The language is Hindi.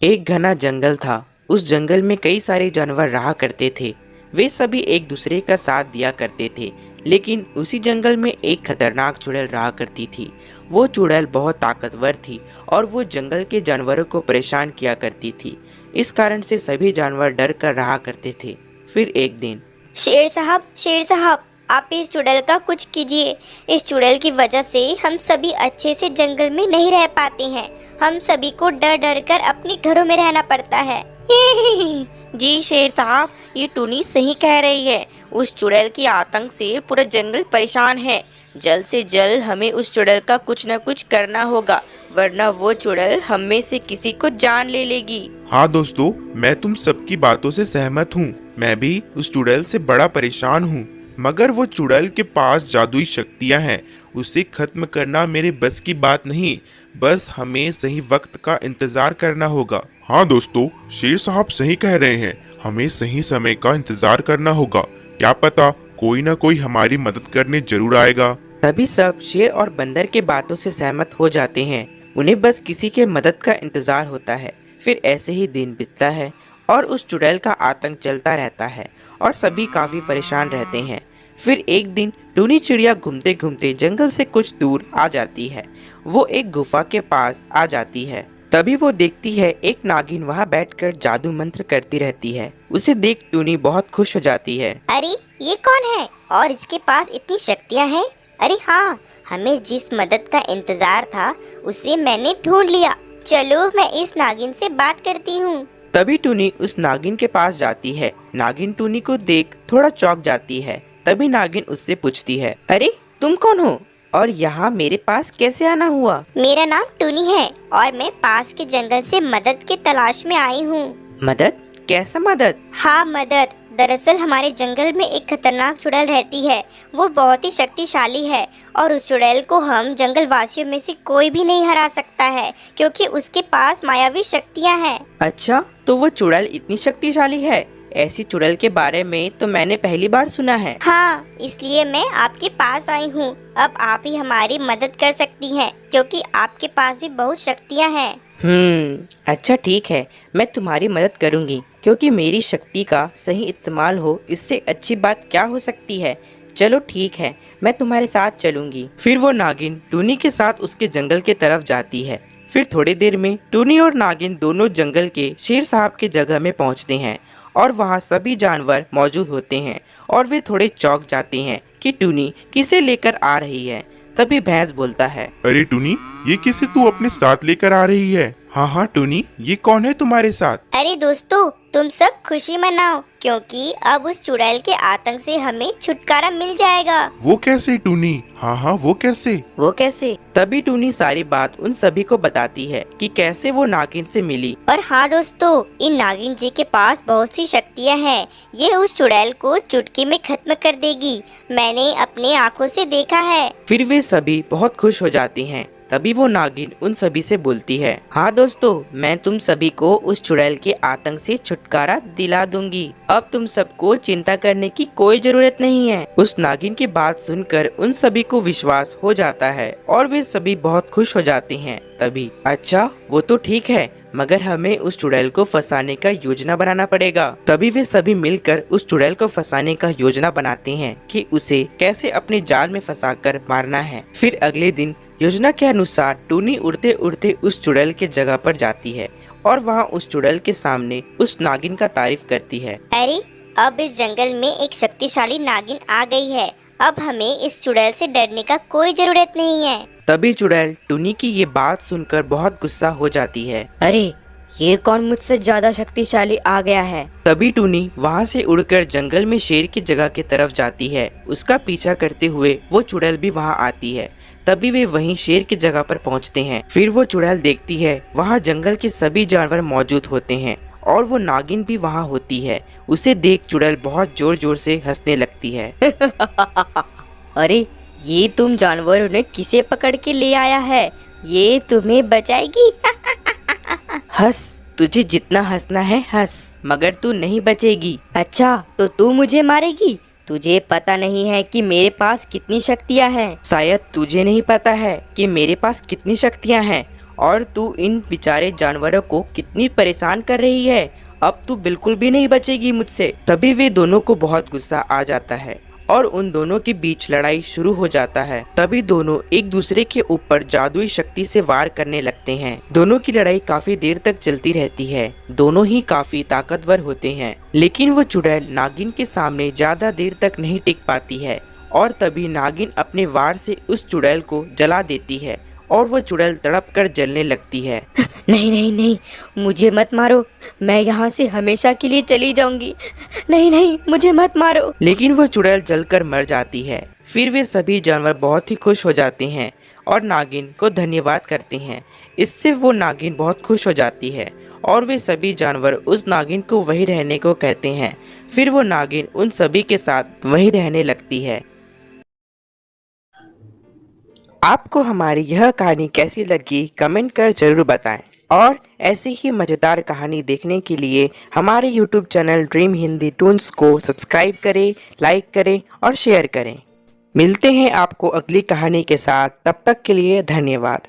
एक घना जंगल था। उस जंगल में कई सारे जानवर रहा करते थे। वे सभी एक दूसरे का साथ दिया करते थे। लेकिन उसी जंगल में एक खतरनाक चुड़ैल रहा करती थी। वो चुड़ैल बहुत ताकतवर थी और वो जंगल के जानवरों को परेशान किया करती थी। इस कारण से सभी जानवर डर कर रहा करते थे। फिर एक दिन शेर साहब, आप इस चुड़ैल का कुछ कीजिए। इस चुड़ैल की वजह से हम सभी अच्छे से जंगल में नहीं रह पाते हैं। हम सभी को डर डर कर अपने घरों में रहना पड़ता है। जी शेर साहब, ये टूनी सही कह रही है। उस चुड़ैल के आतंक से पूरा जंगल परेशान है। जल्द से जल्द हमें उस चुड़ैल का कुछ न कुछ करना होगा, वरना वो चुड़ैल हम में से किसी को जान ले लेगी। हाँ दोस्तों, मैं तुम सबकी बातों से सहमत हूँ। मैं भी उस चुड़ैल से बड़ा परेशान हूँ, मगर वो चुड़ैल के पास जादुई शक्तियाँ हैं। उसे खत्म करना मेरे बस की बात नहीं, बस हमें सही वक्त का इंतजार करना होगा। हाँ दोस्तों, शेर साहब सही कह रहे हैं। हमें सही समय का इंतजार करना होगा। क्या पता कोई ना कोई हमारी मदद करने जरूर आएगा। तभी सब शेर और बंदर के बातों से सहमत हो जाते हैं। उन्हें बस किसी के मदद का इंतजार होता है। फिर ऐसे ही दिन बीतता है और उस चुड़ैल का आतंक चलता रहता है और सभी काफी परेशान रहते हैं। फिर एक दिन टूनी चिड़िया घूमते घूमते जंगल से कुछ दूर आ जाती है। वो एक गुफा के पास आ जाती है। तभी वो देखती है एक नागिन वहाँ बैठकर जादू मंत्र करती रहती है। उसे देख टूनी बहुत खुश हो जाती है। अरे ये कौन है और इसके पास इतनी शक्तियाँ हैं? अरे हाँ, हमें जिस मदद का इंतजार था उसे मैंने ढूंढ लिया। चलो मैं इस नागिन से बात करती हूँ। तभी टूनी उस नागिन के पास जाती है। नागिन टूनी को देख थोड़ा चौंक जाती है। तभी नागिन उससे पूछती है, अरे तुम कौन हो और यहाँ मेरे पास कैसे आना हुआ? मेरा नाम टूनी है और मैं पास के जंगल से मदद की तलाश में आई हूँ। मदद? कैसा मदद? हाँ मदद। दरअसल हमारे जंगल में एक खतरनाक चुड़ैल रहती है। वो बहुत ही शक्तिशाली है और उस चुड़ैल को हम जंगल वासियों में से कोई भी नहीं हरा सकता है, क्योंकि उसके पास मायावी शक्तियाँ हैं। अच्छा, तो वो चुड़ैल इतनी शक्तिशाली है? ऐसी चुड़ैल के बारे में तो मैंने पहली बार सुना है। हाँ, इसलिए मैं आपके पास आई हूँ। अब आप ही हमारी मदद कर सकती हैं, क्योंकि आपके पास भी बहुत शक्तियाँ हैं। अच्छा ठीक है, मैं तुम्हारी मदद करूँगी, क्योंकि मेरी शक्ति का सही इस्तेमाल हो, इससे अच्छी बात क्या हो सकती है। चलो ठीक है, मैं तुम्हारे साथ चलूंगी। फिर वो नागिन टूनी के साथ उसके जंगल के तरफ जाती है। फिर थोड़ी देर में टूनी और नागिन दोनों जंगल के शेर साहब की जगह में पहुंचते हैं और वहां सभी जानवर मौजूद होते हैं और वे थोड़े चौंक जाते हैं कि टूनी किसे लेकर आ रही है। तभी भैंस बोलता है, अरे टूनी, ये किसे तू अपने साथ लेकर आ रही है? हाँ हाँ टूनी, ये कौन है तुम्हारे साथ? अरे दोस्तों, तुम सब खुशी मनाओ, क्योंकि अब उस चुड़ैल के आतंक से हमें छुटकारा मिल जाएगा। वो कैसे टूनी? हाँ हाँ, वो कैसे? वो कैसे? तभी टूनी सारी बात उन सभी को बताती है कि कैसे वो नागिन से मिली। और हाँ दोस्तों, इन नागिन जी के पास बहुत सी शक्तियाँ हैं। ये उस चुड़ैल को चुटकी में खत्म कर देगी। मैंने अपने आँखों से देखा है। फिर वे सभी बहुत खुश हो जाती हैं। तभी वो नागिन उन सभी से बोलती है, हाँ दोस्तों, मैं तुम सभी को उस चुड़ैल के आतंक से छुटकारा दिला दूंगी। अब तुम सबको चिंता करने की कोई जरूरत नहीं है। उस नागिन की बात सुनकर उन सभी को विश्वास हो जाता है और वे सभी बहुत खुश हो जाते हैं। तभी, अच्छा वो तो ठीक है, मगर हमें उस चुड़ैल को फंसाने का योजना बनाना पड़ेगा। तभी वे सभी मिलकर उस चुड़ैल को फंसाने का योजना बनाते हैं कि उसे कैसे अपने जाल में फंसाकर मारना है। फिर अगले दिन योजना के अनुसार टूनी उड़ते उड़ते उस चुड़ैल के जगह पर जाती है और वहाँ उस चुड़ैल के सामने उस नागिन का तारीफ करती है। अरे, अब इस जंगल में एक शक्तिशाली नागिन आ गई है। अब हमें इस चुड़ैल से डरने का कोई जरूरत नहीं है। तभी चुड़ैल टूनी की ये बात सुनकर बहुत गुस्सा हो जाती है। अरे, ये कौन मुझसे ज्यादा शक्तिशाली आ गया है? तभी टूनी वहाँ से उड़कर जंगल में शेर की जगह की तरफ जाती है। उसका पीछा करते हुए वो चुड़ैल भी वहाँ आती है। तभी वे वहीं शेर की जगह पर पहुँचते हैं। फिर वो चुड़ैल देखती है वहाँ जंगल के सभी जानवर मौजूद होते हैं और वो नागिन भी वहाँ होती है। उसे देख चुड़ैल बहुत जोर जोर से हंसने लगती है। अरे, ये तुम जानवरों ने किसे पकड़ के ले आया है? ये तुम्हें बचाएगी? हंस, तुझे जितना हंसना है हंस, मगर तू नहीं बचेगी। अच्छा, तो तू मुझे मारेगी? तुझे पता नहीं है कि मेरे पास कितनी शक्तियाँ हैं। शायद तुझे नहीं पता है कि मेरे पास कितनी शक्तियाँ हैं और तू इन बेचारे जानवरों को कितनी परेशान कर रही है। अब तू बिल्कुल भी नहीं बचेगी मुझसे। तभी वे दोनों को बहुत गुस्सा आ जाता है और उन दोनों के बीच लड़ाई शुरू हो जाता है। तभी दोनों एक दूसरे के ऊपर जादुई शक्ति से वार करने लगते हैं। दोनों की लड़ाई काफी देर तक चलती रहती है। दोनों ही काफी ताकतवर होते हैं, लेकिन वो चुड़ैल नागिन के सामने ज्यादा देर तक नहीं टिक पाती है और तभी नागिन अपने वार से उस चुड़ैल को जला देती है और वो चुड़ैल तड़प कर जलने लगती है। नहीं नहीं नहीं, मुझे मत मारो, मैं यहाँ से हमेशा के लिए चली जाऊंगी। नहीं नहीं, मुझे मत मारो। लेकिन वो चुड़ैल जलकर मर जाती है। फिर वे सभी जानवर बहुत ही खुश हो जाते हैं और नागिन को धन्यवाद करते हैं। इससे वो नागिन बहुत खुश हो जाती है और वे सभी जानवर उस नागिन को वहीं रहने को कहते हैं। फिर वो नागिन उन सभी के साथ वहीं रहने लगती है। आपको हमारी यह कहानी कैसी लगी कमेंट कर जरूर बताएं और ऐसी ही मज़ेदार कहानी देखने के लिए हमारे YouTube channel dream Hindi Toons को सब्सक्राइब करें, लाइक करें और शेयर करें। मिलते हैं आपको अगली कहानी के साथ, तब तक के लिए धन्यवाद।